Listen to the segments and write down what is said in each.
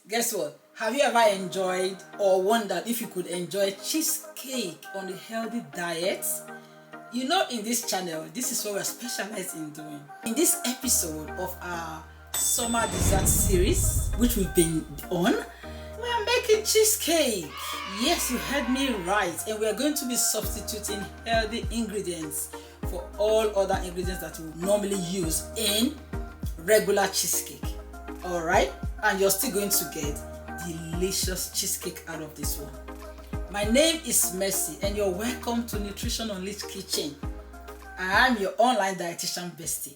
Guess what? Have you ever enjoyed or wondered if you could enjoy cheesecake on a healthy diet? You know, in this channel, this is what we're specialized in doing. In this episode of our summer dessert series, which we've been on, we are making cheesecake. Yes, you heard me right. And we are going to be substituting healthy ingredients for all other ingredients that we normally use in regular cheesecake. Alright? And you're still going to get delicious cheesecake out of this one. My name is Mercy and you're welcome to Nutrition Unleashed Kitchen. I am your online dietitian bestie.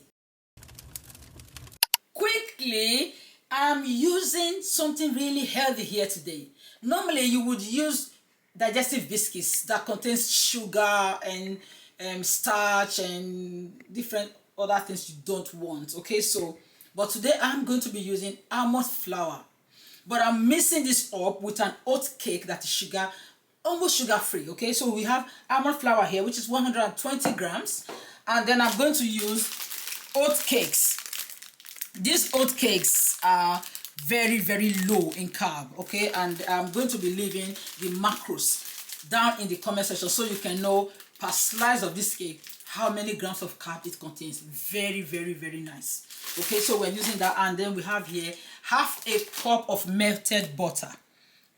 Quickly, I'm using something really healthy here today. Normally you would use digestive biscuits that contains sugar and starch and different other things you don't want. Okay, but today I'm going to be using almond flour. But I'm mixing this up with an oat cake that is almost sugar free. Okay, so we have almond flour here, which is 120 grams. And then I'm going to use oat cakes. These oat cakes are very, very low in carb. Okay, and I'm going to be leaving the macros down in the comment section so you can know per slice of this cake how many grams of carb it contains. Very, very, very nice. Okay, so we're using that, and then we have here half a cup of melted butter.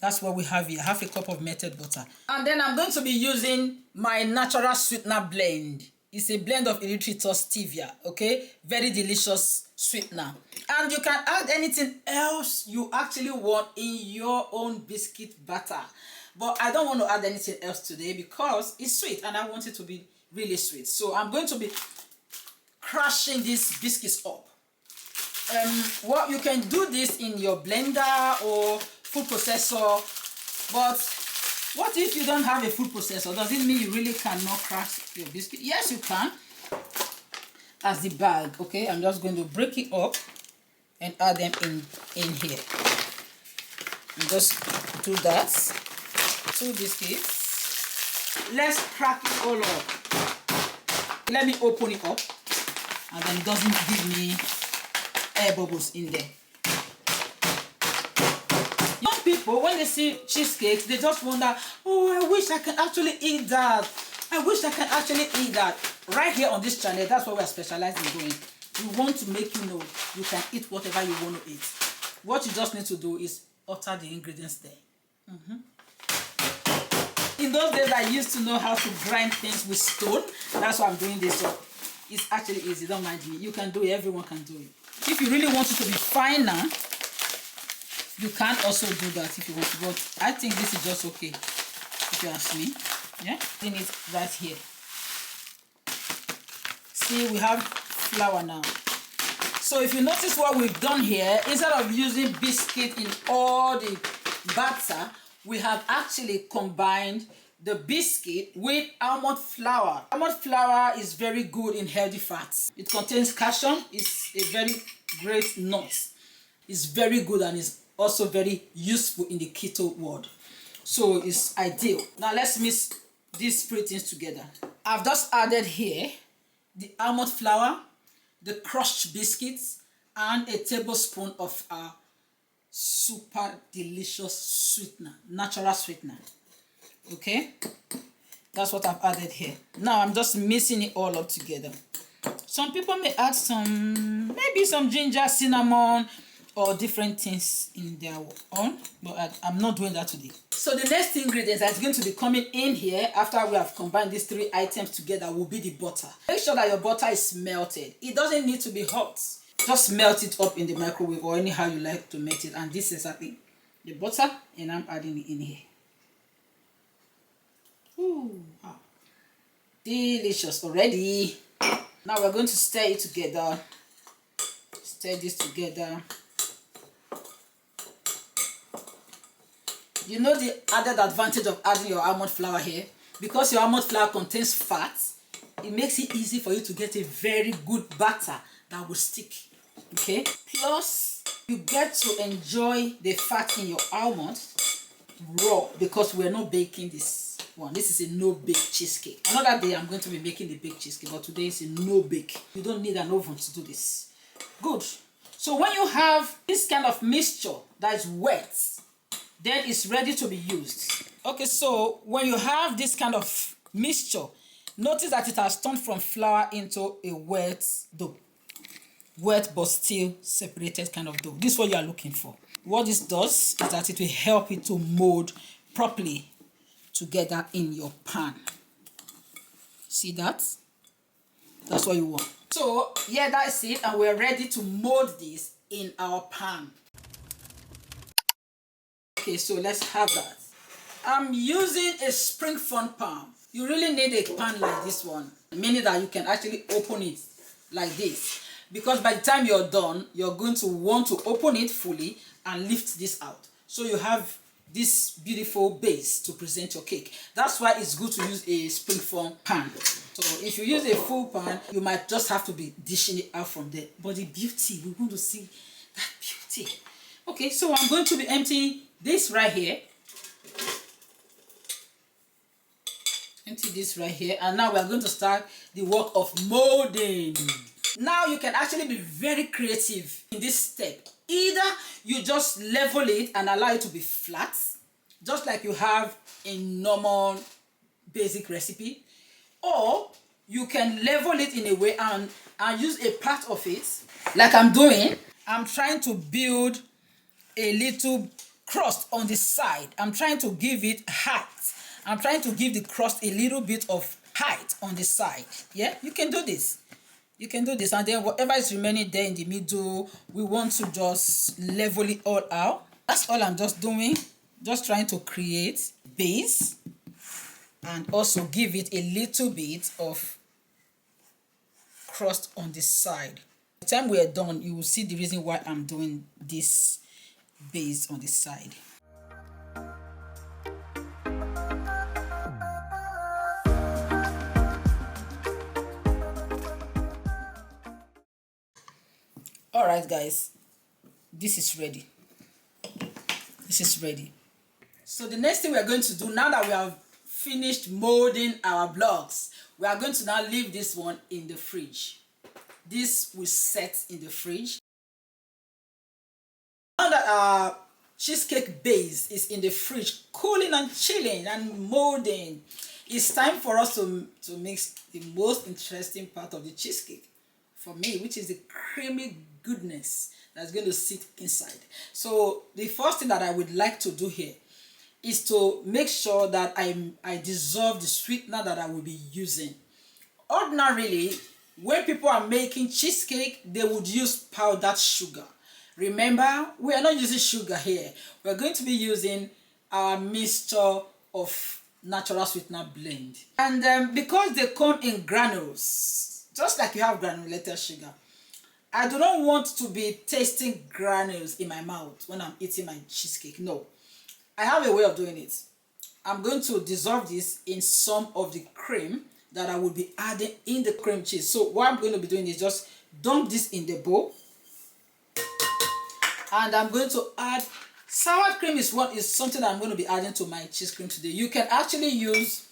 That's what we have here, half a cup of melted butter. And then I'm going to be using my natural sweetener blend. It's a blend of erythritol stevia, okay? Very delicious sweetener. And you can add anything else you actually want in your own biscuit batter. But I don't want to add anything else today because it's sweet and I want it to be really sweet. So I'm going to be crushing these biscuits up. Well, you can do this in your blender or food processor, but what if you don't have a food processor? Does it mean you really cannot crush your biscuit? Yes, you can. As the bag, okay? I'm just going to break it up and add them in here. And just do that. 2 biscuits. Let's crack it all up. Let me open it up, and then it doesn't give me air bubbles in there. Young people, when they see cheesecakes, they just wonder, oh, I wish I can actually eat that. I wish I can actually eat that. Right here on this channel, that's what we're specialized in doing. We want to make you know you can eat whatever you want to eat. What you just need to do is utter the ingredients there. In those days, I used to know how to grind things with stone. That's why I'm doing this. So it's actually easy, don't mind me. You can do it, everyone can do it. If you really want it to be finer, you can also do that if you want to, but I think this is just okay, if you ask me. Yeah, in it right here. See, we have flour now. So if you notice what we've done here, instead of using biscuit in all the batter, we have actually combined the biscuit with almond flour. Almond flour is very good in healthy fats. It contains calcium. It's a very great nut. It's very good and is also very useful in the keto world. So it's ideal. Now let's mix these 3 things together. I've just added here the almond flour, the crushed biscuits, and a tablespoon of our super delicious sweetener, natural sweetener. Okay, that's what I've added here. Now I'm just mixing it all up together. Some people may add maybe some ginger, cinnamon, or different things in their own, but I'm not doing that today. So the next ingredient that's going to be coming in here after we have combined these 3 items together will be the butter. Make sure that your butter is melted. It doesn't need to be hot. Just melt it up in the microwave or anyhow you like to melt it. And this is exactly the butter, and I'm adding it in here. Ooh, wow. Delicious already. Now we're going to stir it together. Stir this together. You know the added advantage of adding your almond flour here? Because your almond flour contains fat, it makes it easy for you to get a very good batter that will stick. Okay? Plus, you get to enjoy the fat in your almond raw because we're not baking this one. This is a no-bake cheesecake. Another day I'm going to be making the baked cheesecake, but today is a no-bake. You don't need an oven to do this. Good. So when you have this kind of mixture that is wet, then it's ready to be used. Okay, so when you have this kind of mixture, notice that it has turned from flour into a wet dough. Wet but still separated kind of dough. This is what you are looking for. What this does is that it will help it to mold properly together in your pan. See that? That's what you want. So yeah, that's it, and we're ready to mold this in our pan. Okay, so let's have that. I'm using a spring front pan. You really need a pan like this one, meaning that you can actually open it like this, because by the time you're done, you're going to want to open it fully and lift this out, so you have this beautiful base to present your cake. That's why it's good to use a spring front pan. So if you use a full pan, you might just have to be dishing it out from there. But the beauty, we're going to see that beauty. Okay, so I'm going to be emptying this right here. Empty this right here, and now we're going to start the work of molding. Now you can actually be very creative in this step. Either you just level it and allow it to be flat, just like you have in normal basic recipe, or you can level it in a way and use a part of it, like I'm doing. I'm trying to build a little crust on the side. I'm trying to give it height. I'm trying to give the crust a little bit of height on the side. Yeah, you can do this. You can do this, and then whatever is remaining there in the middle, we want to just level it all out. That's all I'm just doing. Just trying to create base and also give it a little bit of crust on the side. By the time we are done, you will see the reason why I'm doing this base on the side. All right, guys, this is ready. This is ready. So the next thing we are going to do, now that we have finished molding our blocks, we are going to now leave this one in the fridge. This will set in the fridge. Now that our cheesecake base is in the fridge, cooling and chilling and molding, it's time for us to mix the most interesting part of the cheesecake for me, which is the creamy goodness that's going to sit inside. So the first thing that I would like to do here is to make sure that I dissolve the sweetener that I will be using. Ordinarily, when people are making cheesecake, they would use powdered sugar. Remember, we are not using sugar here. We're going to be using our mixture of natural sweetener blend. And because they come in granules, just like you have granulated sugar, I do not want to be tasting granules in my mouth when I'm eating my cheesecake. No, I have a way of doing it. I'm going to dissolve this in some of the cream that I will be adding in the cream cheese. So what I'm going to be doing is just dump this in the bowl, and I'm going to add sour cream. Is something that I'm going to be adding to my cheese cream today. You can actually use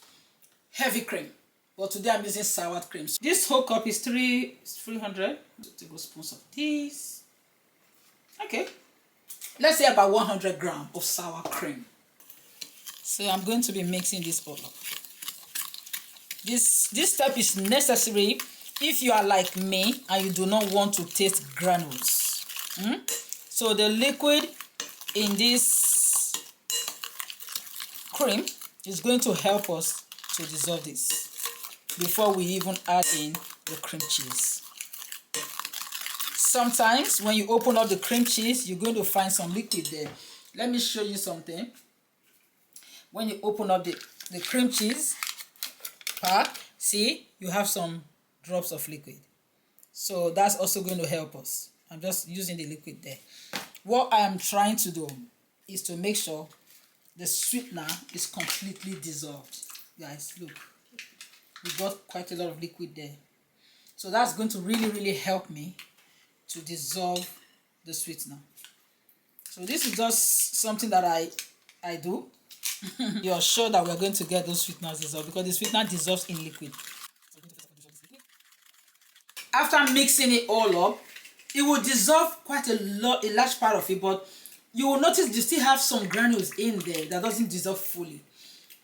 heavy cream, but today I'm using sour cream. So this whole cup is 300 tablespoons of this. Okay, let's say about 100 grams of sour cream. So I'm going to be mixing this all up. This step is necessary if you are like me and you do not want to taste granules. So the liquid in this cream is going to help us to dissolve this before we even add in the cream cheese. Sometimes when you open up the cream cheese, you're going to find some liquid there. Let me show you something. When you open up the cream cheese pack, see, you have some drops of liquid. So that's also going to help us. I'm just using the liquid there. What I am trying to do is to make sure the sweetener is completely dissolved. Guys, look. We got quite a lot of liquid there. So that's going to really, really help me to dissolve the sweetener. So this is just something that I do. You're sure that we're going to get those sweeteners dissolved because the sweetener dissolves in liquid. After mixing it all up, it will dissolve quite a large part of it, but you will notice you still have some granules in there that doesn't dissolve fully.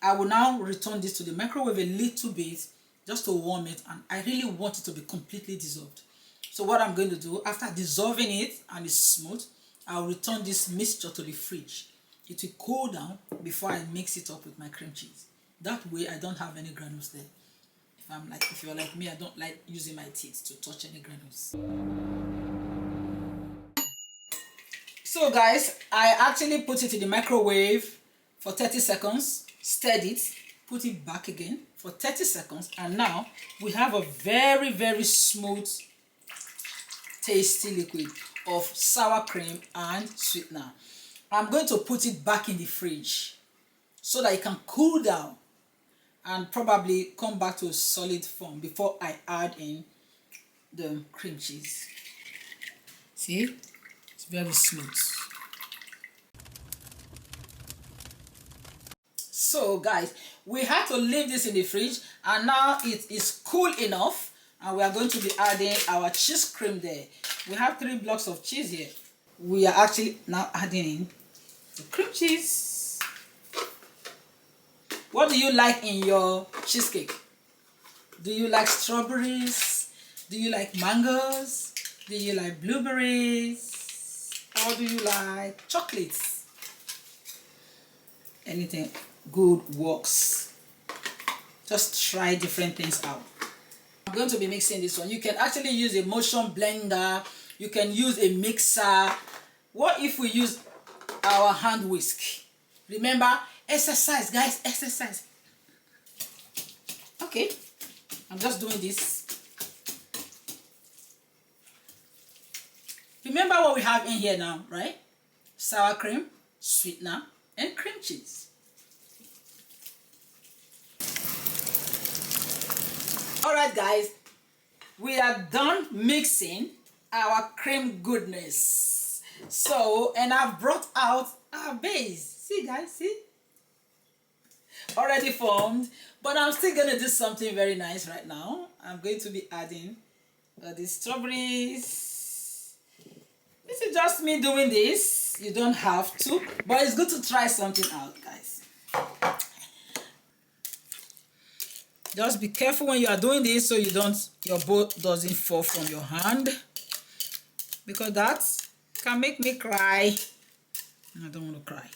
I will now return this to the microwave a little bit just to warm it, and I really want it to be completely dissolved. So what I'm going to do, after dissolving it and it's smooth, I'll return this mixture to the fridge. It will cool down before I mix it up with my cream cheese. That way I don't have any granules there. If you're like me, I don't like using my teeth to touch any granules. So guys, I actually put it in the microwave for 30 seconds, stirred it, put it back again for 30 seconds, and now we have a very, very smooth, tasty liquid of sour cream and sweetener. I'm going to put it back in the fridge so that it can cool down and probably come back to a solid form before I add in the cream cheese. See, it's very smooth. So guys, we had to leave this in the fridge, and now it is cool enough, and we are going to be adding our cheese cream there. We have 3 blocks of cheese here. We are actually now adding in the cream cheese. What do you like in your cheesecake? Do you like strawberries? Do you like mangoes? Do you like blueberries? Or do you like chocolates? Anything good works. Just try different things out. I'm going to be mixing this one. You can actually use a motion blender. You can use a mixer. What if we use our hand whisk? Remember, exercise, guys, exercise. Okay, I'm just doing this. Remember what we have in here now, right? Sour cream, sweetener, and cream cheese. Alright guys, we are done mixing our cream goodness. So, and I've brought out our base. See guys, see? Already formed, but I'm still going to do something very nice right now. I'm going to be adding the strawberries. This is just me doing this. You don't have to, but it's good to try something out, guys. Just be careful when you are doing this so your bowl doesn't fall from your hand, because that can make me cry. I don't want to cry.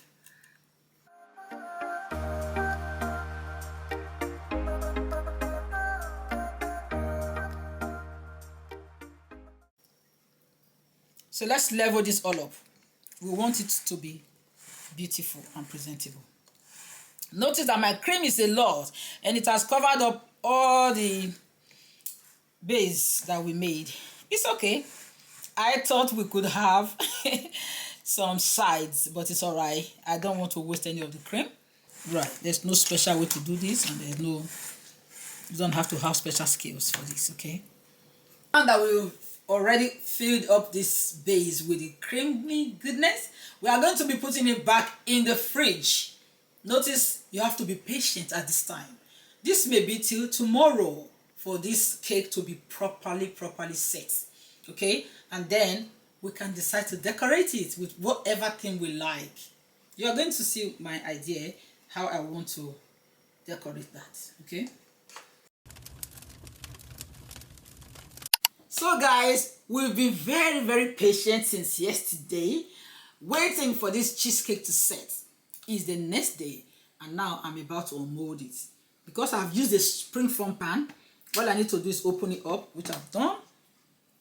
So let's level this all up. We want it to be beautiful and presentable. Notice that my cream is a lot, and it has covered up all the base that we made. It's okay. I thought we could have some sides, but it's all right. I don't want to waste any of the cream. Right, there's no special way to do this, and you don't have to have special skills for this, okay? Now that we've already filled up this base with the creamy goodness, we are going to be putting it back in the fridge. Notice you have to be patient at this time. This may be till tomorrow for this cake to be properly set, okay? And then we can decide to decorate it with whatever thing we like. You are going to see my idea how I want to decorate that, okay? So guys, we've been very patient since yesterday, waiting for this cheesecake to set. It's the next day, and now I'm about to unmold it. Because I've used a spring foam pan, all I need to do is open it up, which I've done,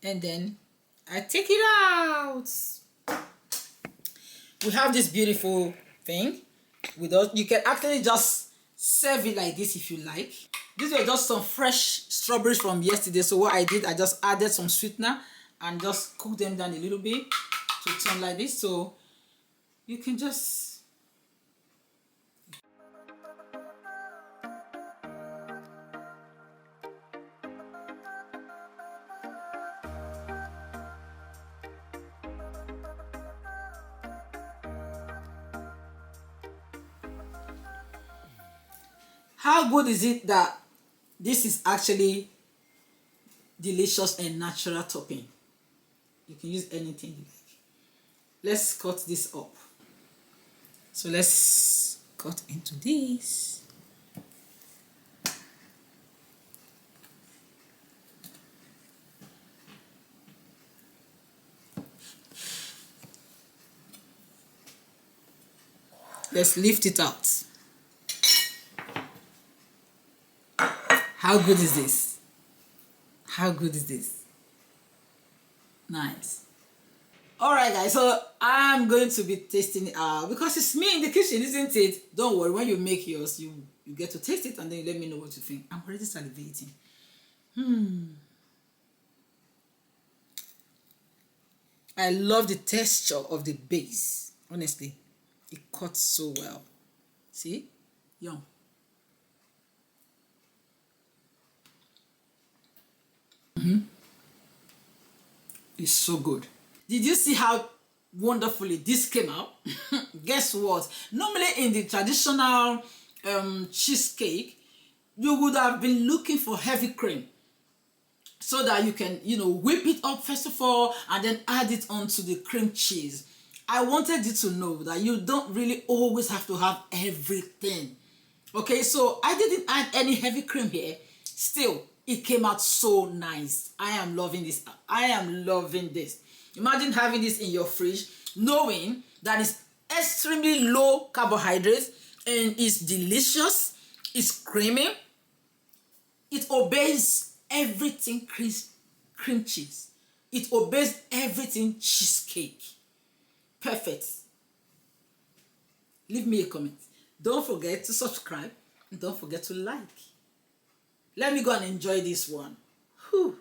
and then I take it out. We have this beautiful thing with us. You can actually just serve it like this if you like. These were just some fresh strawberries from yesterday, so what I did, I just added some sweetener and just cook them down a little bit to turn like this, so you can just... How good is it that this is actually delicious and natural topping? You can use anything you like. Let's cut this up. So let's cut into this. Let's lift it out. How good is this? How good is this? Nice. Alright guys, so I'm going to be tasting it because it's me in the kitchen, isn't it? Don't worry, when you make yours, you get to taste it and then you let me know what you think. I'm already salivating. I love the texture of the base. Honestly, it cuts so well. See? Yum. It's so good. Did you see how wonderfully this came out? Guess what? Normally in the traditional cheesecake, you would have been looking for heavy cream so that you can, whip it up first of all and then add it onto the cream cheese. I wanted you to know that you don't really always have to have everything. Okay, so I didn't add any heavy cream here. Still, it came out so nice. I am loving this. I am loving this. Imagine having this in your fridge, knowing that it's extremely low carbohydrates and it's delicious, it's creamy, it obeys everything cream cheese. It obeys everything cheesecake. Perfect. Leave me a comment. Don't forget to subscribe and don't forget to like. Let me go and enjoy this one. Whew.